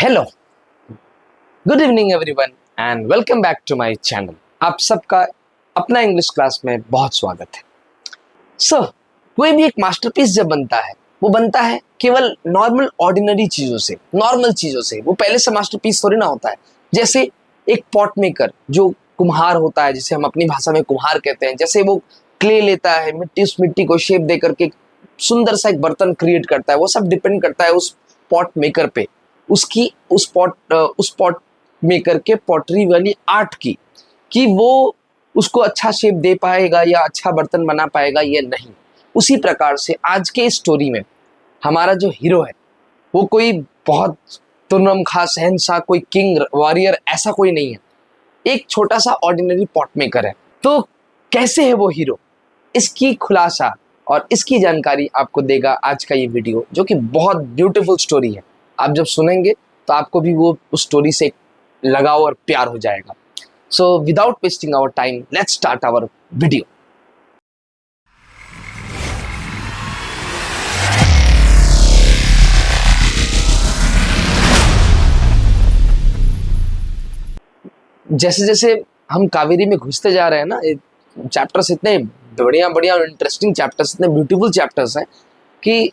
Hello, good evening everyone and welcome back to my channel. आप सबका अपना English class में बहुत स्वागत है। कोई भी एक मास्टरपीस जब बनता है वो बनता है केवल नॉर्मल ऑर्डिनरी चीज़ों से, नॉर्मल चीज़ों से। वो पहले से मास्टरपीस थोड़ी ना होता है। जैसे एक पॉट मेकर जो कुम्हार होता है, जिसे हम अपनी भाषा में कुम्हार कहते हैं, जैसे वो क्ले लेता है, उस मिट्टी को शेप दे करके सुंदर सा एक बर्तन क्रिएट करता है। वो सब डिपेंड करता है उस पॉट मेकर पे, उसकी उस पॉट मेकर के पॉटरी वाली आर्ट की, कि वो उसको अच्छा शेप दे पाएगा या अच्छा बर्तन बना पाएगा या नहीं। उसी प्रकार से आज के इस स्टोरी में हमारा जो हीरो है वो कोई बहुत तुर्नम खा शहंशाह, कोई किंग वॉरियर ऐसा कोई नहीं है। एक छोटा सा ऑर्डिनरी पॉट मेकर है। तो कैसे है वो हीरो, इसकी खुलासा और इसकी जानकारी आपको देगा आज का ये वीडियो, जो कि बहुत ब्यूटीफुल स्टोरी है। आप जब सुनेंगे तो आपको भी वो उस स्टोरी से लगाव और प्यार हो जाएगा। So without wasting our time, let's start our video. जैसे जैसे हम कावेरी में घुसते जा रहे हैं ना, चैप्टर्स इतने बढ़िया बढ़िया और इंटरेस्टिंग चैप्टर्स, इतने ब्यूटीफुल चैप्टर्स हैं कि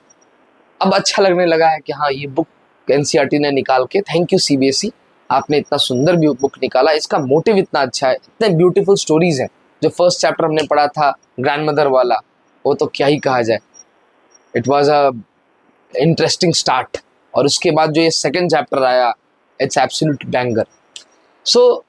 अब अच्छा लगने लगा है कि हाँ, ये बुक एनसीईआरटी ने निकाल के, थैंक यू सीबीएसई, आपने इतना सुंदर बुक निकाला। इसका मोटिव इतना अच्छा है, इतने ब्यूटीफुल स्टोरीज हैं। जो फर्स्ट चैप्टर हमने पढ़ा था ग्रैंडमदर वाला, वो तो क्या ही कहा जाए, it was a interesting start. और उसके बाद जो ये सेकंड चैप्टर आया, इट्स एब्सोल्यूट बैंगर। सो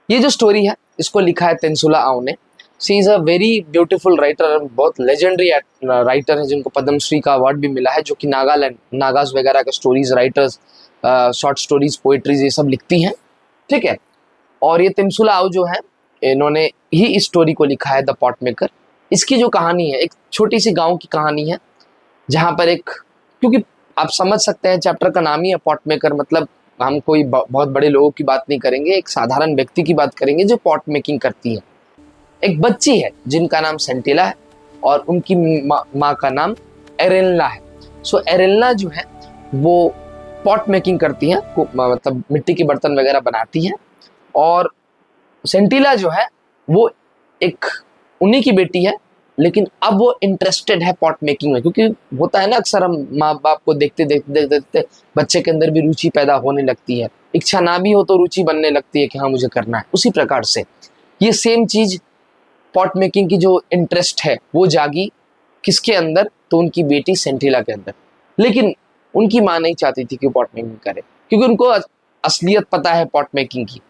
ये जो स्टोरी है इसको लिखा है तेंसुला आओ ने। She is a very beautiful writer, बहुत लेजेंडरी राइटर है जिनको पद्मश्री का अवार्ड भी मिला है, जो कि नागाज वगैरह का stories writers, short stories, poetries ये सब लिखती हैं। ठीक है। और ये तेंसुला आओ जो है, इन्होंने ही इस स्टोरी को लिखा है, द पॉट मेकर। इसकी जो कहानी है एक छोटी सी गाँव की कहानी है, जहाँ पर एक, क्योंकि आप समझ सकते हैं चैप्टर का नाम ही है पॉट मेकर, मतलब हम कोई बहुत बड़े लोगों की बात नहीं करेंगे, एक साधारण व्यक्ति की बात करेंगे जो पॉट मेकिंग करती है। एक बच्ची है जिनका नाम सेंटिला है और उनकी माँ का नाम एरेनला है। सो एरेनला जो है वो पॉट मेकिंग करती है, मतलब मिट्टी के बर्तन वगैरह बनाती है। और सेंटिला जो है वो एक उन्हीं की बेटी है, लेकिन अब वो इंटरेस्टेड है पॉट मेकिंग में, क्योंकि होता है ना अक्सर हम माँ बाप को देखते देखते देखते बच्चे के अंदर भी रुचि पैदा होने लगती है। इच्छा ना भी हो तो रुचि बनने लगती है कि हाँ मुझे करना है। उसी प्रकार से ये सेम चीज पॉट मेकिंग की जो इंटरेस्ट है वो जागी किसके अंदर, तो उनकी बेटी सेंटिला के अंदर। लेकिन उनकी माँ नहीं चाहती थी कि पॉट मेकिंग करे, क्योंकि उनको असलियत पता है पॉट मेकिंग की,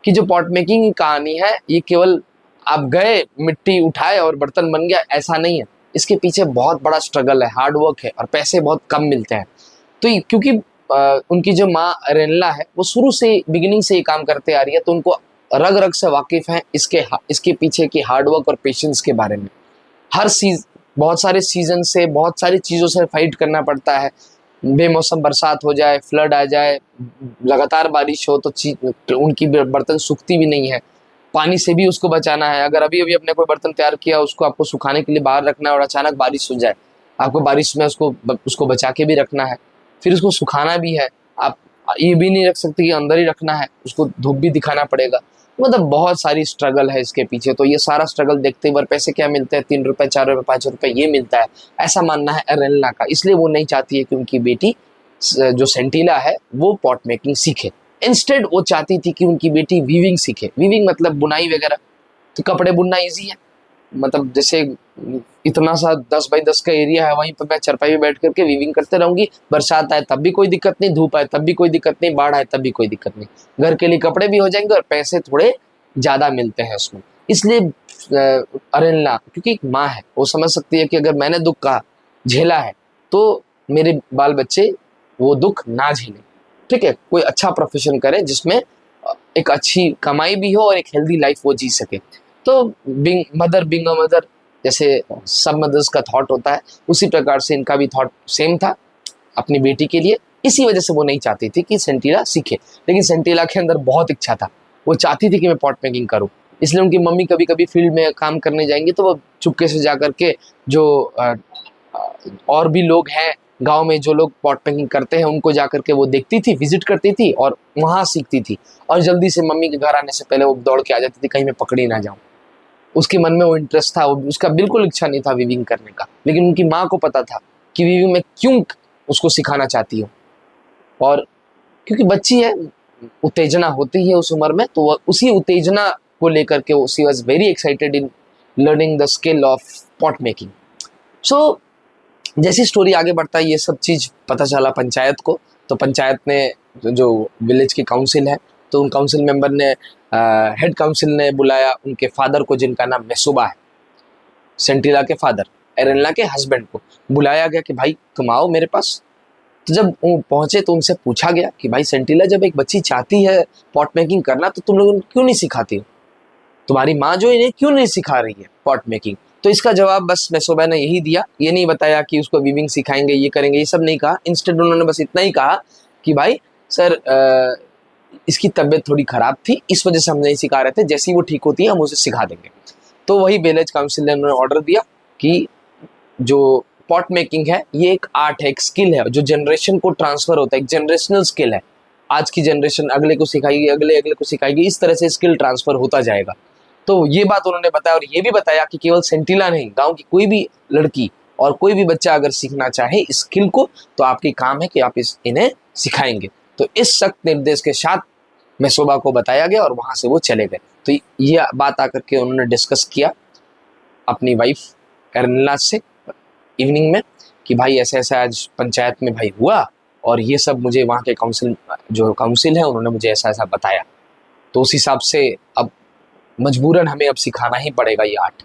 कि जो पॉट मेकिंग की कहानी है ये केवल आप गए, मिट्टी उठाए और बर्तन बन गया, ऐसा नहीं है। इसके पीछे बहुत बड़ा स्ट्रगल है, हार्ड वर्क है और पैसे बहुत कम मिलते हैं। तो क्योंकि उनकी जो माँ रेनला है वो शुरू से बिगिनिंग से ये काम करते आ रही है, तो उनको रग रग से वाकिफ है इसके पीछे की हार्डवर्क और पेशेंस के बारे में। बहुत सारे सीजन से, बहुत सारी चीज़ों से फाइट करना पड़ता है। बेमौसम बरसात हो जाए, फ्लड आ जाए, लगातार बारिश हो तो उनकी बर्तन सूखती भी नहीं है। पानी से भी उसको बचाना है। अगर अभी अभी अपने कोई बर्तन तैयार किया, उसको आपको सुखाने के लिए बाहर रखना है और अचानक बारिश हो जाए, आपको बारिश में उसको बचा के भी रखना है, फिर उसको सुखाना भी है। आप ये भी नहीं रख सकते कि अंदर ही रखना है, उसको धूप भी दिखाना पड़ेगा। मतलब बहुत सारी स्ट्रगल है इसके पीछे। तो ये सारा स्ट्रगल देखते हुए पैसे क्या मिलते हैं, 3 रुपए, 4 रुपए, 5 रुपए ये मिलता है, ऐसा मानना है एरेनला का। इसलिए वो नहीं चाहती है कि उनकी बेटी जो सेंटिला है वो पॉट मेकिंग सीखे। इंस्टेड वो चाहती थी कि उनकी बेटी वीविंग सीखे। वीविंग मतलब बुनाई वगैरह। तो कपड़े बुनना इजी है, मतलब जैसे इतना सा 10x10 का एरिया है, वहीं पर मैं चरपाई में बैठ करके वीविंग करते रहूंगी। बरसात आए तब भी कोई दिक्कत नहीं, धूप आए तब भी कोई दिक्कत नहीं, बाढ़ आए तब भी कोई दिक्कत नहीं। घर के लिए कपड़े भी हो जाएंगे और पैसे थोड़े ज्यादा मिलते हैं उसमें। इसलिए अरेनला, क्योंकि एक माँ है, वो समझ सकती है कि अगर मैंने दुख का झेला है तो मेरे बाल बच्चे वो दुख ना झेलें। ठीक है, कोई अच्छा प्रोफेशन करे जिसमें एक अच्छी कमाई भी हो और एक हेल्दी लाइफ वो जी सके। तो बिंग अ मदर, जैसे सब मदर्स का थॉट होता है, उसी प्रकार से इनका भी थॉट सेम था अपनी बेटी के लिए। इसी वजह से वो नहीं चाहती थी कि सेंटिला सीखे। लेकिन सेंटिला के अंदर बहुत इच्छा था, वो चाहती थी कि मैं पॉट मेकिंग करूँ। इसलिए उनकी मम्मी कभी कभी फील्ड में काम करने जाएंगी तो वो चुपके से जा करके जो और भी लोग हैं गांव में जो लोग पॉट मेकिंग करते हैं उनको जा करके वो देखती थी, विजिट करती थी और वहां सीखती थी। और जल्दी से मम्मी के घर आने से पहले वो दौड़ के आ जाती थी, कहीं मैं पकड़ी ना जाऊं। उसके मन में वो इंटरेस्ट था, उसका बिल्कुल इच्छा नहीं था वीविंग करने का, लेकिन उनकी माँ को पता था कि वीविंग में क्यों उसको सिखाना चाहती हूँ। और क्योंकि बच्ची है, उत्तेजना होती है उस उम्र में, तो वह उसी उत्तेजना को लेकर के she was very excited in learning the skill of pot making. So जैसी स्टोरी आगे बढ़ता है ये सब चीज़ पता चला पंचायत को। तो पंचायत ने, जो विलेज की काउंसिल है, तो उन काउंसिल मेंबर ने, हेड काउंसिल ने बुलाया उनके फादर को, जिनका नाम मेसोबा है, सेंटिला के फादर, एरेनला के हस्बैंड को बुलाया गया कि भाई तुम आओ मेरे पास। तो जब वो पहुंचे तो उनसे पूछा गया कि भाई सेंटिला, जब एक बच्ची चाहती है पॉट मेकिंग करना तो तुम लोग क्यों नहीं सिखाती हो? तुम्हारी माँ जो इन्हें क्यों नहीं सिखा रही है पॉट मेकिंग? तो इसका जवाब बस मेसोबा ने यही दिया, ये नहीं बताया कि उसको वीविंग सिखाएंगे, ये करेंगे, ये सब नहीं कहा। इंस्टेड उन्होंने बस इतना ही कहा कि भाई सर, इसकी तबीयत थोड़ी खराब थी, इस वजह से हम नहीं सिखा रहे थे, जैसी वो ठीक होती है हम उसे सिखा देंगे। तो वही विलेज काउंसिल ने उन्होंने ऑर्डर दिया कि जो पॉट मेकिंग है ये एक आर्ट है, एक स्किल है जो जनरेशन को ट्रांसफर होता है, एक जनरेशनल स्किल है। आज की जनरेशन अगले को सिखाएगी, अगले अगले को सिखाएगी, इस तरह से स्किल ट्रांसफर होता जाएगा। तो ये बात उन्होंने बताया, और ये भी बताया कि केवल सेंटिला नहीं, गांव की कोई भी लड़की और कोई भी बच्चा अगर सीखना चाहे इस स्किल को, तो आपकी काम है कि आप इन्हें सिखाएंगे। तो इस सख्त निर्देश के साथ मेसोबा को बताया गया और वहां से वो चले गए। तो ये बात आकर के उन्होंने डिस्कस किया अपनी वाइफ एरनला से इवनिंग में कि भाई ऐसे ऐसा आज पंचायत में भाई हुआ, और ये सब मुझे वहाँ के काउंसिल है उन्होंने मुझे ऐसा ऐसा बताया, तो उस हिसाब से अब मजबूरन हमें अब सिखाना ही पड़ेगा ये आर्ट।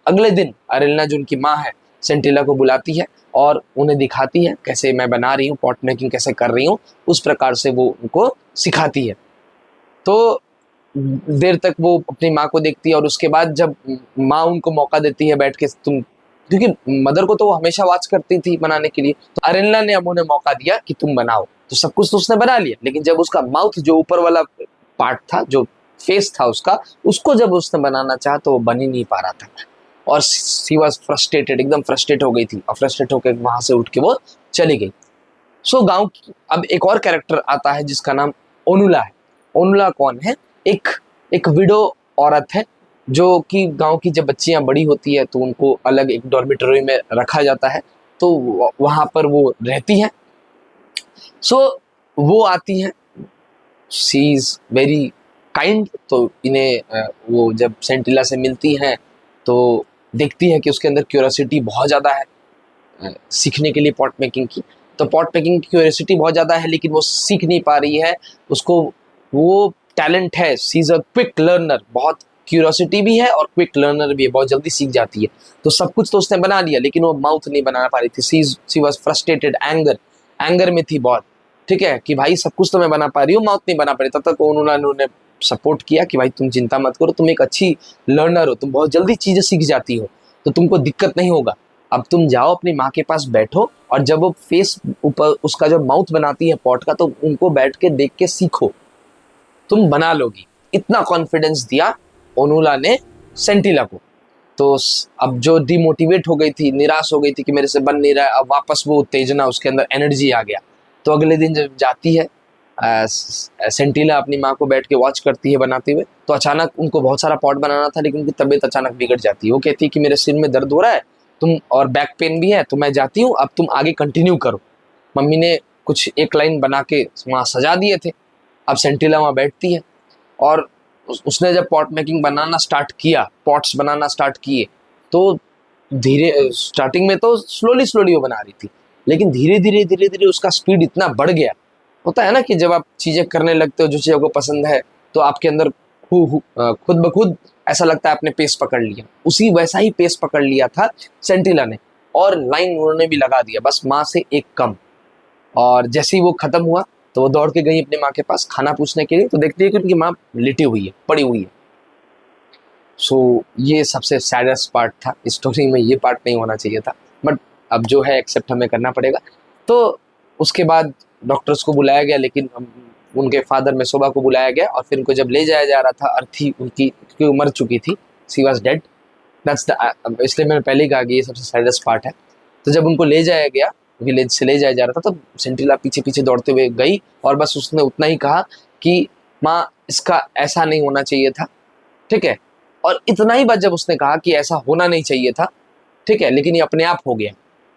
अगले दिन एरेनला, जो उनकी माँ है, सेंटिला को बुलाती है और उन्हें दिखाती है कैसे मैं बना रही हूँ, पॉट मेकिंग कैसे कर रही हूँ, उस प्रकार से वो उनको सिखाती है। तो देर तक वो अपनी माँ को देखती है, और उसके बाद जब माँ उनको मौका देती है बैठ के, तुम, क्योंकि मदर को तो वो हमेशा वॉच करती थी बनाने के लिए, तो अरेनला ने अब उन्हें मौका दिया कि तुम बनाओ। तो सब कुछ तो उसने बना लिया, लेकिन जब उसका माउथ, जो ऊपर वाला पार्ट था, जो फेस था उसका, उसको जब उसने बनाना चाहा तो वो बन ही नहीं पा रहा था, और सी वॉज फ्रस्ट्रेटेड, एकदम फ्रस्ट्रेट हो गई थी, और फ्रस्ट्रेट होकर वहां से उठ के वो चली गई। सो गांव, अब एक और कैरेक्टर आता है जिसका नाम ओनुला है। ओनुला कौन है? एक एक विडो औरत है, जो कि गांव की जब बच्चियां बड़ी होती है तो उनको अलग एक डॉर्मिटरी में रखा जाता है, तो वहां पर वो रहती है। सो वो आती है, शी इज वेरी काइंड। तो इन्हें वो जब सेंटिला से मिलती हैं तो देखती है कि उसके अंदर क्यूरियोसिटी बहुत ज़्यादा है सीखने के लिए पॉट मेकिंग की। तो पॉट मेकिंग की क्यूरियोसिटी बहुत ज़्यादा है, लेकिन वो सीख नहीं पा रही है। उसको वो टैलेंट है, सी इज़ अ क्विक लर्नर, बहुत क्यूरियोसिटी भी है और क्विक लर्नर भी है, बहुत जल्दी सीख जाती है। तो सब कुछ तो उसने बना लिया, लेकिन वो माउथ नहीं बना पा रही थी। सी वॉज फ्रस्ट्रेटेड, एंगर में थी बहुत, ठीक है, कि भाई सब कुछ तो मैं बना पा रही हूँ, माउथ नहीं बना पा रही। तब तक उन्होंने सपोर्ट किया कि भाई तुम चिंता मत करो, तुम एक अच्छी लर्नर हो, तुम बहुत जल्दी चीज़ें सीख जाती हो, तो तुमको दिक्कत नहीं होगा। अब तुम जाओ अपनी माँ के पास बैठो, और जब वो फेस ऊपर उसका जब माउथ बनाती है पॉट का, तो उनको बैठ के देख के सीखो, तुम बना लोगी। इतना कॉन्फिडेंस दिया ओनुला ने सेंटिला को। तो अब जो डिमोटिवेट हो गई थी, निराश हो गई थी कि मेरे से बन नहीं रहा है, अब वापस वो उत्तेजना, उसके अंदर एनर्जी आ गया। तो अगले दिन जब जाती है सेंटिला, अपनी माँ को बैठ के वॉच करती है बनाते हुए, तो अचानक उनको बहुत सारा पॉट बनाना था, लेकिन उनकी तबीयत अचानक बिगड़ जाती है। वो कहती है कि मेरे सिर में दर्द हो रहा है, तुम, और बैक पेन भी है, तो मैं जाती हूँ, अब तुम आगे कंटिन्यू करो। मम्मी ने कुछ एक लाइन बना के वहाँ सजा दिए थे। अब सेंटिला वहाँ बैठती है, और उसने जब पॉट मेकिंग बनाना स्टार्ट किया, पॉट्स बनाना स्टार्ट किए, तो धीरे, स्टार्टिंग में तो स्लोली वो बना रही थी, लेकिन धीरे धीरे उसका स्पीड इतना बढ़ गया। होता है ना कि जब आप चीज़ें करने लगते हो जो चीज़ों को पसंद है, तो आपके अंदर खुद ब खुद ऐसा लगता है आपने पेस पकड़ लिया। उसी वैसा ही पेस पकड़ लिया था सेंटिला ने, और लाइन उन्होंने भी लगा दिया, बस माँ से एक कम। और जैसे ही वो खत्म हुआ तो वो दौड़ के गई अपनी माँ के पास खाना पूछने के लिए, तो देखती है कि उनकी माँ लेटी हुई है, पड़ी हुई है। सो ये सबसे सैडेस्ट पार्ट था इस स्टोरी में, ये पार्ट नहीं होना चाहिए था, बट अब जो है एक्सेप्ट हमें करना पड़ेगा। तो उसके बाद डॉक्टर्स को बुलाया गया, लेकिन उनके फादर मेसोबा को बुलाया गया, और फिर उनको जब ले जाया जा रहा था, अर्थी उनकी मर चुकी थी, सी वॉज डेड। दैट्स द, इसलिए मैंने पहले ही कहा कि ये सबसे सैडेस्ट पार्ट है। तो जब उनको ले जाया गया विलेज से ले जाया जा रहा था, तब सेंट्रिला पीछे पीछे दौड़ते हुए गई और बस उसने उतना ही कहा कि माँ इसका ऐसा नहीं होना चाहिए था, ठीक है। और इतना ही बात जब उसने कहा कि ऐसा होना नहीं चाहिए था, ठीक है, लेकिन ये अपने आप हो गया,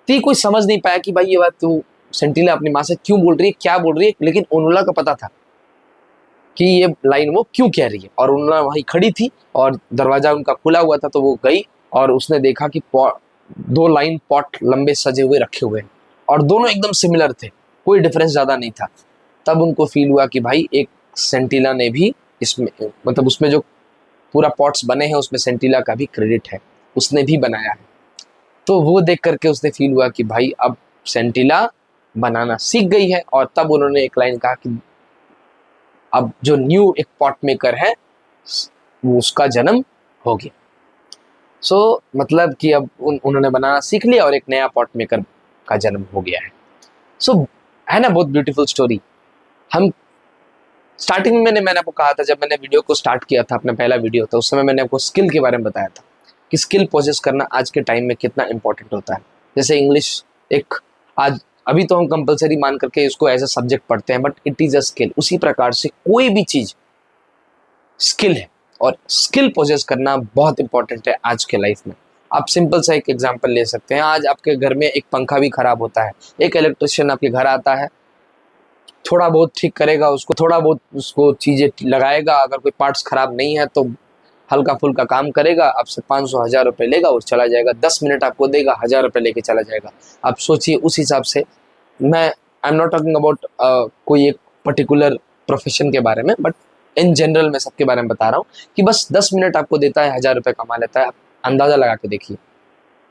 तो ये कोई समझ नहीं पाया कि भाई ये बात तू सेंटिला अपनी माँ से क्यों बोल रही है, क्या बोल रही है, लेकिन उर्मिला को पता था कि ये लाइन वो क्यों कह रही है। और उर्मिला वहीं खड़ी थी और दरवाजा उनका खुला हुआ था, तो वो गई और उसने देखा कि दो लाइन पॉट लंबे सजे हुए रखे हुए हैं और दोनों एकदम सिमिलर थे, कोई डिफरेंस ज्यादा नहीं था। तब उनको फील हुआ कि भाई एक सेंटिला ने भी इसमें, मतलब उसमें जो पूरा पॉट्स बने हैं उसमें सेंटिला का भी क्रेडिट है, उसने भी बनाया है। तो वो देख करके उसने फील हुआ कि भाई अब सेंटिला बनाना सीख गई है। और तब उन्होंने एक लाइन कहा कि अब जो न्यू एक पॉट मेकर है वो उसका जन्म हो गया। मतलब कि अब उन्होंने बनाना सीख लिया और एक नया पॉट मेकर का जन्म हो गया है। है ना बहुत ब्यूटीफुल स्टोरी। हम स्टार्टिंग में मैंने आपको कहा था, जब मैंने वीडियो को स्टार्ट किया था, अपना पहला वीडियो था, उस समय मैंने आपको स्किल के बारे में बताया था कि स्किल पोजेस करना आज के टाइम में कितना इंपॉर्टेंट होता है। जैसे इंग्लिश एक आज अभी तो हम कंपलसरी मान करके इसको एज अ सब्जेक्ट पढ़ते हैं, but it is a skill. उसी प्रकार से कोई भी चीज स्किल है और स्किल पोजेस करना बहुत इंपॉर्टेंट है आज के लाइफ में। आप सिंपल सा एक एग्जांपल ले सकते हैं। आज आपके घर में एक पंखा भी खराब होता है, एक इलेक्ट्रिशियन आपके घर आता है, थोड़ा बहुत ठीक करेगा उसको, थोड़ा बहुत उसको चीजें लगाएगा, अगर कोई पार्ट्स खराब नहीं है तो हल्का फुल्का काम करेगा, आपसे 500-1000 रुपये लेगा और चला जाएगा, 10 मिनट आपको देगा, 1000 रुपये लेके चला जाएगा। आप सोचिए उस हिसाब से, मैं I am not talking about कोई एक पर्टिकुलर प्रोफेशन के बारे में, बट इन जनरल मैं सबके बारे में बता रहा हूँ कि बस 10 मिनट आपको देता है, 1000 रुपये कमा लेता है। आप अंदाजा लगा के देखिए।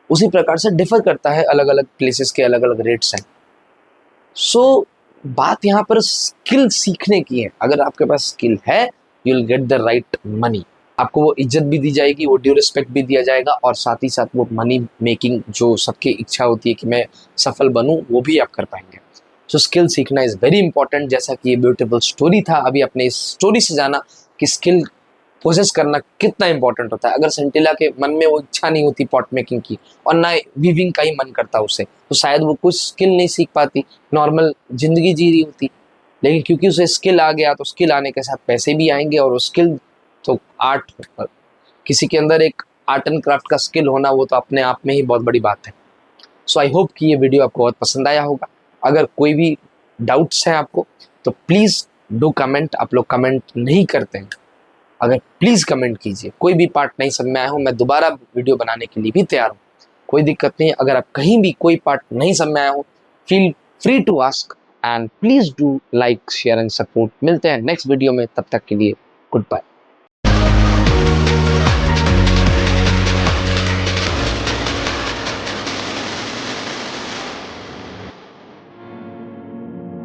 उसी प्रकार से डिफर करता है, अलग अलग प्लेसेस के अलग अलग रेट्स हैं। बात यहाँ पर स्किल सीखने की है। अगर आपके पास स्किल है, you will get the right money. आपको वो इज्जत भी दी जाएगी, वो ड्यू रिस्पेक्ट भी दिया जाएगा, और साथ ही साथ वो मनी मेकिंग जो सबकी इच्छा होती है कि मैं सफल बनूं, वो भी आप कर पाएंगे। स्किल सीखना इज वेरी इंपॉर्टेंट। जैसा कि ये ब्यूटीफुल स्टोरी था, अभी अपने इस स्टोरी से जाना कि स्किल पोजेस करना कितना इंपॉर्टेंट होता है। अगर सेंटिला के मन में वो इच्छा नहीं होती पॉट मेकिंग की, और ना वीविंग का ही मन करता उसे, तो शायद वो कुछ स्किल नहीं सीख पाती, नॉर्मल जिंदगी जी रही होती। लेकिन क्योंकि उसे स्किल आ गया, तो स्किल आने के साथ पैसे भी आएंगे, और वो स्किल तो आर्ट, किसी के अंदर एक आर्ट एंड क्राफ्ट का स्किल होना, वो तो अपने आप में ही बहुत बड़ी बात है। आई होप कि ये वीडियो आपको बहुत पसंद आया होगा। अगर कोई भी डाउट्स हैं आपको, तो प्लीज़ डू कमेंट। आप लोग कमेंट नहीं करते हैं, अगर प्लीज़ कमेंट कीजिए। कोई भी पार्ट नहीं समझ में आया हो, मैं दोबारा वीडियो बनाने के लिए भी तैयार हूँ, कोई दिक्कत नहीं है। अगर आप कहीं भी कोई पार्ट नहीं समझ में आया हो, feel free to ask, and please do like, share and support. मिलते हैं नेक्स्ट वीडियो में, तब तक के लिए गुड बाय।